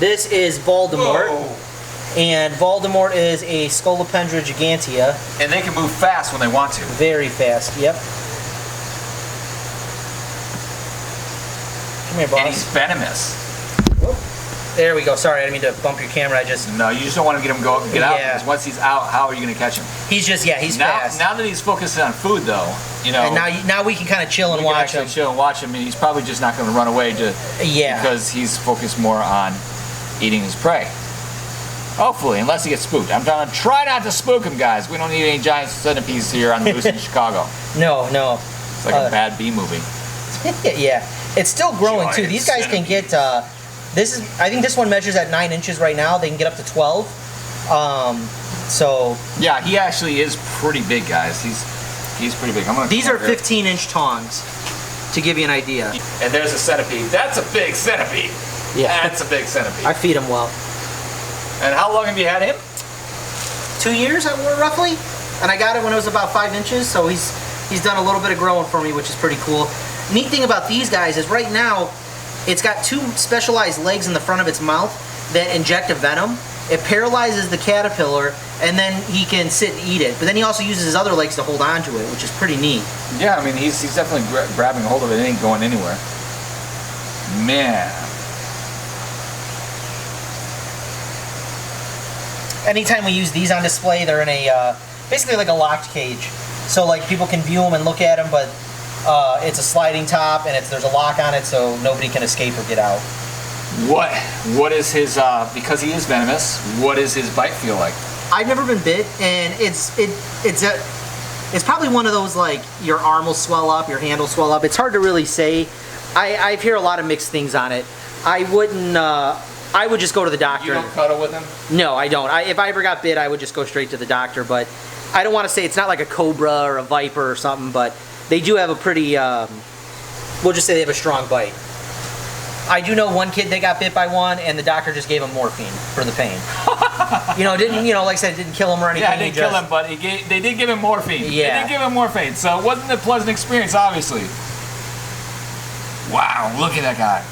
This is Voldemort. Whoa. And Voldemort is a Scolopendra gigantea. And they can move fast when they want to. Very fast, yep. Come here, boss. And he's venomous. Whoop. There we go. Sorry, I didn't mean to bump your camera. No, you just don't want to get him out, because once he's out, how are you going to catch him? He's just, he's fast. Now that he's focused on food, though, you know. And now we can kind of chill and watch him. Chill and watch him, and he's probably just not going to run away because he's focused more on eating his prey. Hopefully, unless he gets spooked. I'm trying to try not to spook him, guys. We don't need any giant centipedes here on the loose in Chicago. No. It's like a bad B movie. Yeah, it's still growing too. Giant These guys can get. I think this one measures at 9 inches right now. They can get up to 12. So. Yeah, he actually is pretty big, guys. He's pretty big. These are 15-inch tongs, to give you an idea. And there's a centipede. That's a big centipede. Yeah, that's a big centipede. I feed him well. And how long have you had him? 2 years, roughly. And I got it when it was about 5 inches, so he's done a little bit of growing for me, which is pretty cool. Neat thing about these guys is right now, it's got 2 specialized legs in the front of its mouth that inject a venom. It paralyzes the caterpillar, and then he can sit and eat it. But then he also uses his other legs to hold on to it, which is pretty neat. Yeah, I mean, he's definitely grabbing hold of it. It ain't going anywhere. Man. Anytime we use these on display, they're in a basically like a locked cage. So like people can view them and look at them, but it's a sliding top and there's a lock on it, so nobody can escape or get out. What is his? Because he is venomous. What does his bite feel like? I've never been bit, and it's probably one of those like your arm will swell up, your hand will swell up. It's hard to really say. I hear a lot of mixed things on it. I wouldn't. I would just go to the doctor. You don't cuddle with him? No, I don't. If I ever got bit, I would just go straight to the doctor. But I don't want to say it's not like a cobra or a viper or something, but they do have a pretty, we'll just say they have a strong bite. I do know one kid, they got bit by one, and the doctor just gave him morphine for the pain. Like I said, it didn't kill him or anything. Yeah, it didn't kill him, but they did give him morphine. Yeah. They did give him morphine, so it wasn't a pleasant experience, obviously. Wow, look at that guy.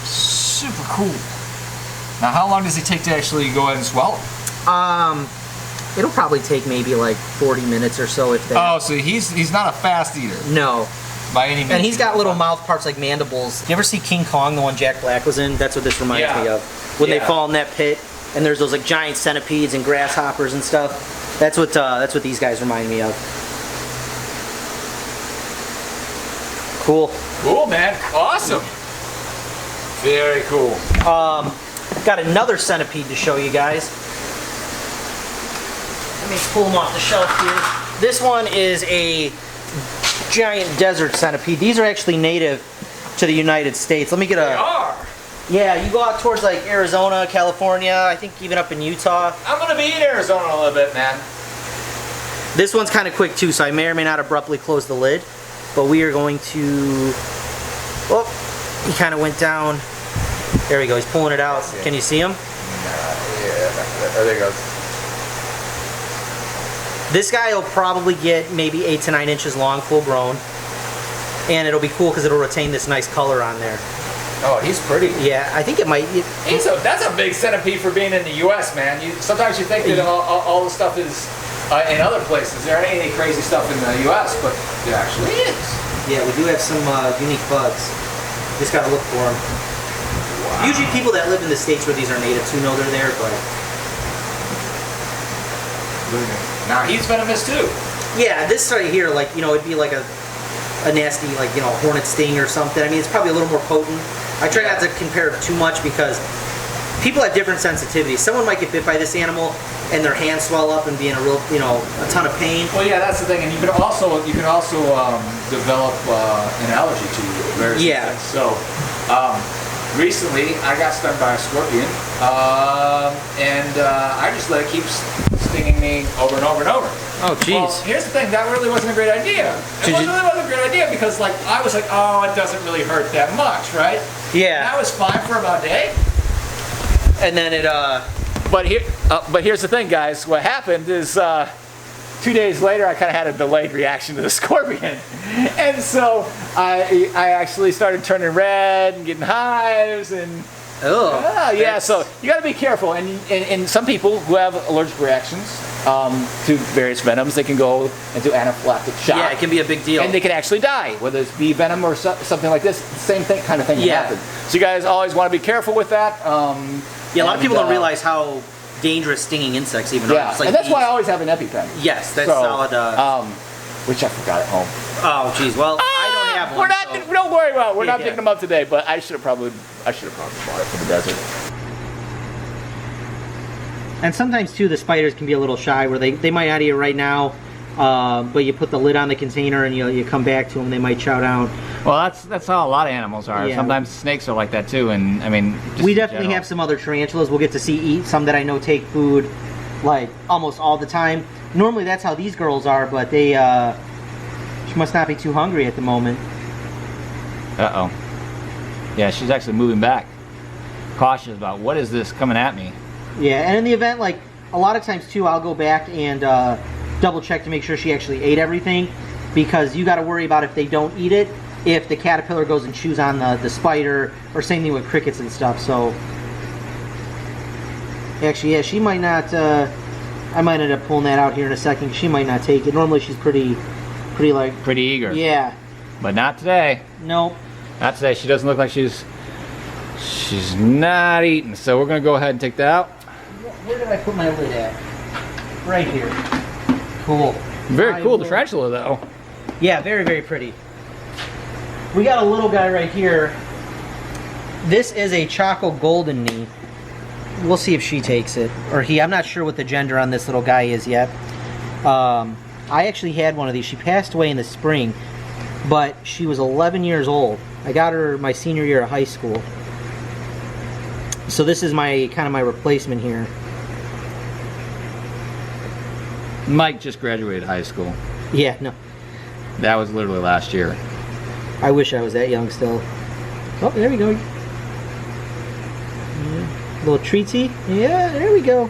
Super cool. Now, how long does it take to actually go ahead and swallow? It'll probably take maybe like 40 minutes or so if that. Oh, so he's not a fast eater. No. By any means. And he's got little mouth parts like mandibles. You ever see King Kong, the one Jack Black was in? That's what this reminds me of. When they fall in that pit, and there's those like giant centipedes and grasshoppers and stuff. That's what these guys remind me of. Cool. Cool, man. Awesome. Very cool. Got another centipede to show you guys. Let me pull them off the shelf here. This one is a giant desert centipede. These are actually native to the United States. Let me get a... They are? Yeah, you go out towards like Arizona, California, I think even up in Utah. I'm going to be in Arizona a little bit, man. This one's kind of quick too, so I may or may not abruptly close the lid. But we are going to... Oh, he kind of went down. There we go, he's pulling it out. Can you see him? Yeah, there he goes. This guy will probably get maybe 8 to 9 inches long, full grown. And it'll be cool because it'll retain this nice color on there. Oh, he's pretty. Yeah, I think it might. That's a big centipede for being in the U.S., man. Sometimes you think that all the stuff is in other places. There ain't any crazy stuff in the U.S., but there actually is. Yeah, we do have some unique bugs. Just gotta look for them. Wow. Usually people that live in the states where these are native to know they're there, but... Now he's venomous too. Yeah, this right here, like, it'd be like a nasty, like, hornet sting or something. I mean, it's probably a little more potent. I try not to compare it too much because people have different sensitivities. Someone might get bit by this animal and their hands swell up and be in a real, a ton of pain. Well, yeah, that's the thing, and you can also develop an allergy to various things. So, recently I got stung by a scorpion, and I just let it keep stinging me over and over and over. Oh, jeez. Well, here's the thing, that really wasn't a great idea. It really wasn't a great idea because, like, I was like, oh, it doesn't really hurt that much, right? Yeah. And that was fine for about a day. And then it, But here's the thing, guys. What happened is 2 days later, I kind of had a delayed reaction to the scorpion, and so I actually started turning red and getting hives, and Oh. Yeah. So you got to be careful, and some people who have allergic reactions to various venoms, they can go into anaphylactic shock. Yeah, it can be a big deal. And they can actually die, whether it's bee venom or something like this. Same thing, kind of thing can happen. So you guys always want to be careful with that. Yeah, a lot of people don't realize how dangerous stinging insects even are. Yeah, Like and that's why I always have an EpiPen. Yes, that's solid. Which I forgot at home. Oh, geez. Well, I don't have one. Don't worry about it. We're not picking them up today, but I should have probably bought it for the desert. And sometimes too, the spiders can be a little shy, where they might not eat it right now, but you put the lid on the container and you come back to them, they might chow down. Well, that's how a lot of animals are. Yeah. Sometimes snakes are like that too, and I mean, just We definitely have some other tarantulas we'll get to see eat, some that I know take food like almost all the time. Normally that's how these girls are, but they she must not be too hungry at the moment. Uh-oh. Yeah, she's actually moving back. Cautious about what is this coming at me. Yeah, and in the event, like a lot of times too, I'll go back and double check to make sure she actually ate everything, because you got to worry about if they don't eat it, if the caterpillar goes and chews on the spider, or same thing with crickets and stuff. So actually, yeah, she might not. I might end up pulling that out here in a second. She might not take it. Normally she's pretty eager. Yeah. But not today. Nope. Not today. She doesn't look like she's not eating. So we're gonna go ahead and take that out. Where did I put my lid at? Right here. Cool. Very cool, the tarantula though. Yeah, very, very pretty. We got a little guy right here. This is a Choco Golden Knee. We'll see if she takes it, or he. I'm not sure what the gender on this little guy is yet. I actually had one of these. She passed away in the spring, but she was 11 years old. I got her my senior year of high school. So this is my kind of my replacement here. Mike just graduated high school. Yeah, no. That was literally last year. I wish I was that young still. Oh, there we go. Yeah. Little treatsy. Yeah, there we go.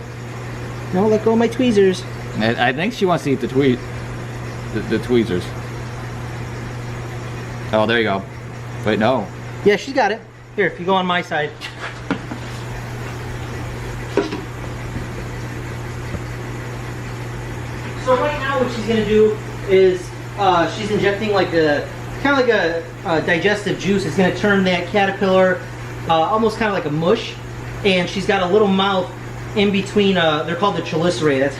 No, let go of my tweezers. And I think she wants to eat the tweezers. Oh, there you go. Wait, no. Yeah, she's got it. Here, if you go on my side. So right now what she's gonna do is she's injecting like a kind of like a digestive juice. It's gonna turn that caterpillar almost kind of like a mush, and she's got a little mouth in between. They're called the chelicerae. That's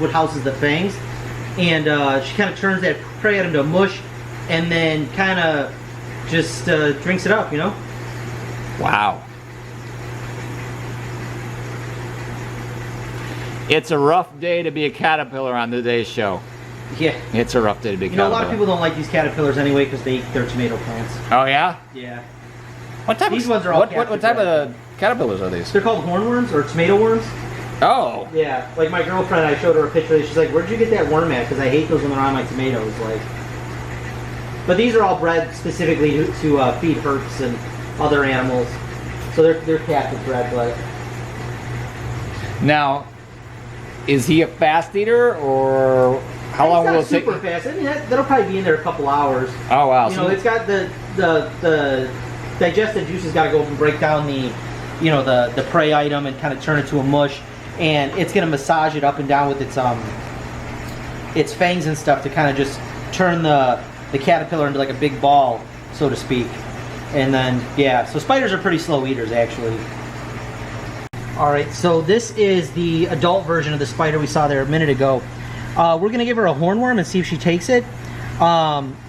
what houses the fangs, and she kind of turns that prey out into a mush, and then kind of just drinks it up, you know. Wow. It's a rough day to be a caterpillar on today's show. Yeah. It's a rough day to be a You know, caterpillar. a lot of people don't like these caterpillars anyway because they eat their tomato plants. Oh yeah? Yeah. What type These of ones are all what captive type bred. of caterpillars are these? They're called hornworms or tomato worms. Oh. Yeah. Like my girlfriend, I showed her a picture. She's like, "Where'd you get that worm at? Because I hate those when they're on my tomatoes." Like. But these are all bred specifically to feed herps and other animals. So they're captive bred, but. Now, is he a fast eater, or how long will it take? Super fast. I mean, that'll probably be in there a couple hours. Oh wow! You know, it's got the digestive juices got to go and break down the prey item and kind of turn it to a mush, and it's gonna massage it up and down with its fangs and stuff to kind of just turn the caterpillar into like a big ball, so to speak. And then so spiders are pretty slow eaters actually. All right, so this is the adult version of the spider we saw there a minute ago. We're gonna give her a hornworm and see if she takes it.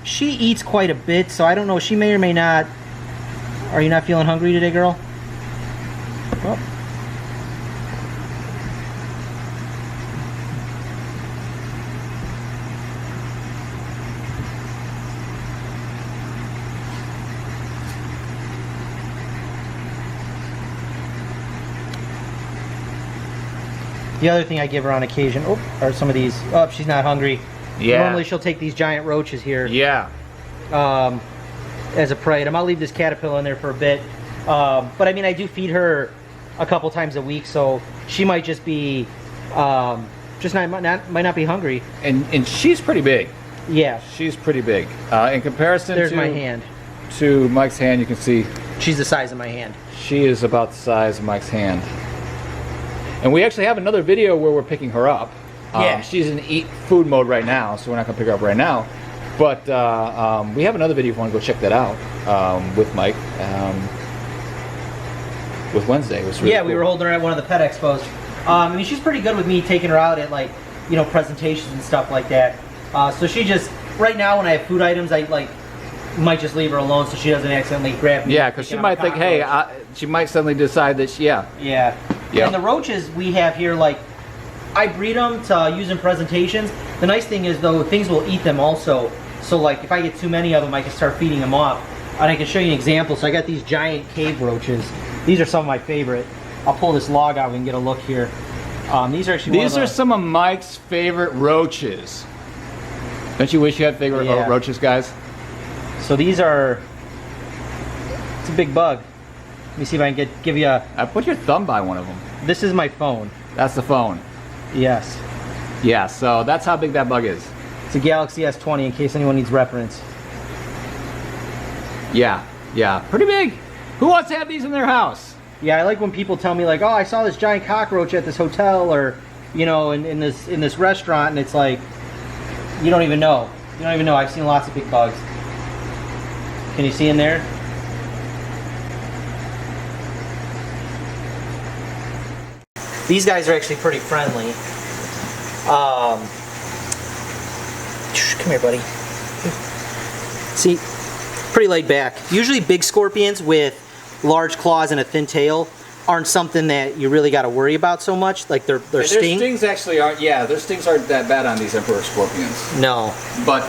She eats quite a bit, so I don't know. She may or may not. Are you not feeling hungry today, girl? Oh. The other thing I give her on occasion, are some of these. Oh, she's not hungry. Yeah. Normally she'll take these giant roaches here. Yeah. As a prey. And I'll leave this caterpillar in there for a bit. But I mean, I do feed her a couple times a week, so she might just be, might not be hungry. And she's pretty big. Yeah. She's pretty big. In comparison There's my hand. to Mike's hand, you can see She's the size of my hand. She is about the size of Mike's hand. And we actually have another video where we're picking her up. Yeah. She's in eat food mode right now, so we're not gonna pick her up right now. But we have another video if you want to go check that out with Mike. With Wednesday. It was really We cool. were holding her at one of the pet expos. I mean, she's pretty good with me taking her out at like, you know, presentations and stuff like that. So she just, right now when I have food items, I like might just leave her alone so she doesn't accidentally grab me. Yeah, because she might think, hey, she might suddenly decide that she, Yeah. Yep. And the roaches we have here, like, I breed them to use in presentations. The nice thing is, though, things will eat them also. So, like, if I get too many of them, I can start feeding them off. And I can show you an example. So I got these giant cave roaches. These are some of my favorite. I'll pull this log out. We can get a look here. These are actually These are some of Mike's favorite roaches. Don't you wish you had favorite roaches, guys? So these are. It's a big bug. Let me see if I can give you a. Put your thumb by one of them. This is my phone. That's the phone. Yes. Yeah. So that's how big that bug is. It's a Galaxy S20 in case anyone needs reference. Yeah. Yeah. Pretty big. Who wants to have these in their house? Yeah, I like when people tell me like, oh, I saw this giant cockroach at this hotel, or you know, in this restaurant, and it's like, you don't even know. You don't even know. I've seen lots of big bugs. Can you see in there? These guys are actually pretty friendly. Come here, buddy. See, pretty laid back. Usually big scorpions with large claws and a thin tail aren't something that you really got to worry about so much. Like their sting. Their stings actually aren't. Yeah, their stings aren't that bad on these emperor scorpions. No. But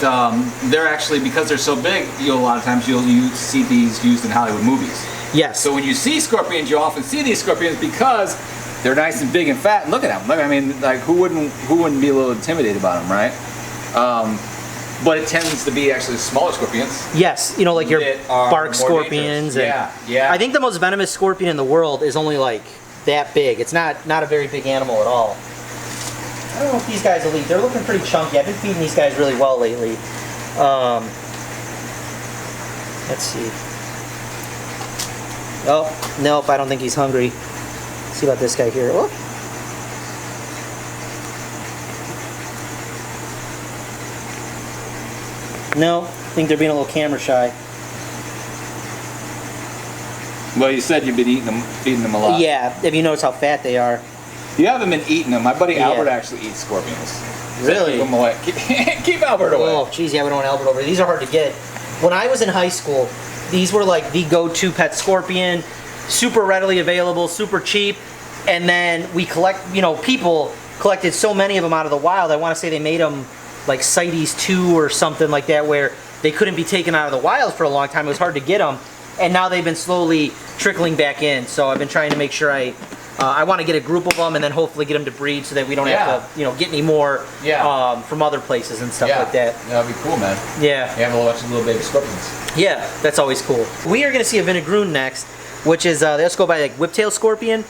they're actually, because they're so big, a lot of times you'll see these used in Hollywood movies. Yes. So when you see scorpions, you often see these scorpions because they're nice and big and fat. And look at them. Look, I mean, like who wouldn't be a little intimidated about them, right? But it tends to be actually smaller scorpions. Yes, you know, like your bark scorpions. And yeah. I think the most venomous scorpion in the world is only like that big. It's not a very big animal at all. I don't know if these guys will eat. They're looking pretty chunky. I've been feeding these guys really well lately. Let's see. Oh, nope, I don't think he's hungry. Let's see about this guy here. Oh. No, I think they're being a little camera shy. Well, you said you've been feeding them a lot. Yeah, if you notice how fat they are. You haven't been eating them. My buddy Albert actually eats scorpions. Really? Keep them away. Keep Albert away. Oh, geez, yeah, we don't want Albert over. These are hard to get. When I was in high school, these were like the go-to pet scorpion, super readily available, super cheap, and then people collected so many of them out of the wild. I want to say they made them like CITES 2 or something like that, where they couldn't be taken out of the wild for a long time. It was hard to get them, and now they've been slowly trickling back in. So I've been trying to make sure I want to get a group of them and then hopefully get them to breed so that we don't have to get any more from other places and stuff like that. That'd be cool, man. Yeah. You have a bunch of little baby scorpions. Yeah, that's always cool. We are going to see a Vinegroon next, which is, let's go by like whiptail scorpion.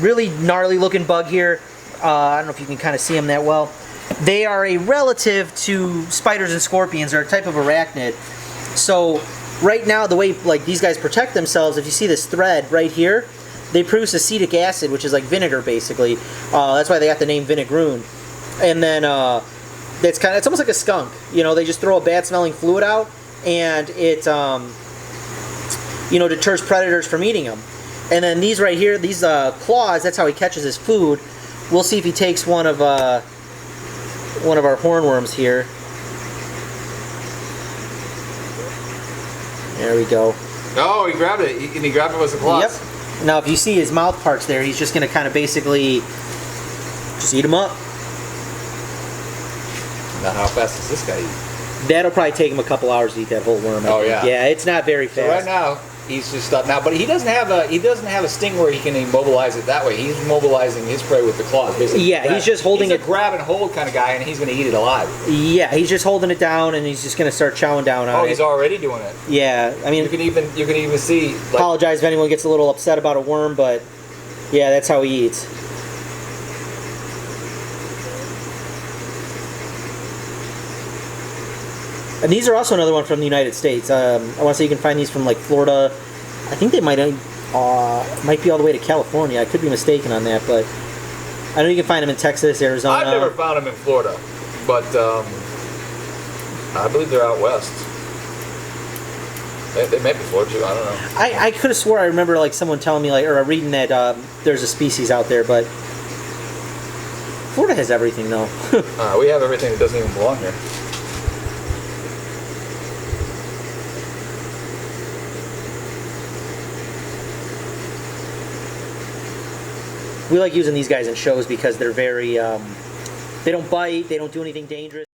Really gnarly looking bug here. I don't know if you can kind of see them that well. They are a relative to spiders and scorpions. They're a type of arachnid. So right now, the way like these guys protect themselves, if you see this thread right here, they produce acetic acid, which is like vinegar basically. That's why they got the name Vinegroon. And then it's almost like a skunk. You know, they just throw a bad smelling fluid out, and it deters predators from eating them. And then these right here, these claws, that's how he catches his food. We'll see if he takes one of our hornworms here. There we go. Oh, he grabbed it. He grabbed it with the claws. Yep. Now, if you see his mouth parts there, he's just going to kind of basically just eat them up. Now, how fast does this guy eat? That'll probably take him a couple hours to eat that whole worm. Oh, yeah. Yeah, it's not very fast. So right now, he's just stuck now, but he doesn't have a sting where he can immobilize it that way. He's mobilizing his prey with the claws, basically. Yeah, he's just holding it. He's a grab and hold kind of guy, and he's going to eat it alive. Yeah, he's just holding it down, and he's just going to start chowing down on it. Oh, he's already doing it. Yeah, I mean, you can even see. Like, apologize if anyone gets a little upset about a worm, but yeah, that's how he eats. And these are also another one from the United States. I want to say you can find these from like Florida. I think they might be all the way to California. I could be mistaken on that, but I know you can find them in Texas, Arizona. I've never found them in Florida, but I believe they're out west. They may be Florida too. I don't know. I could have swore I remember like someone telling me like or reading that there's a species out there, but Florida has everything though. We have everything that doesn't even belong here. We like using these guys in shows because they're very, they don't bite, they don't do anything dangerous.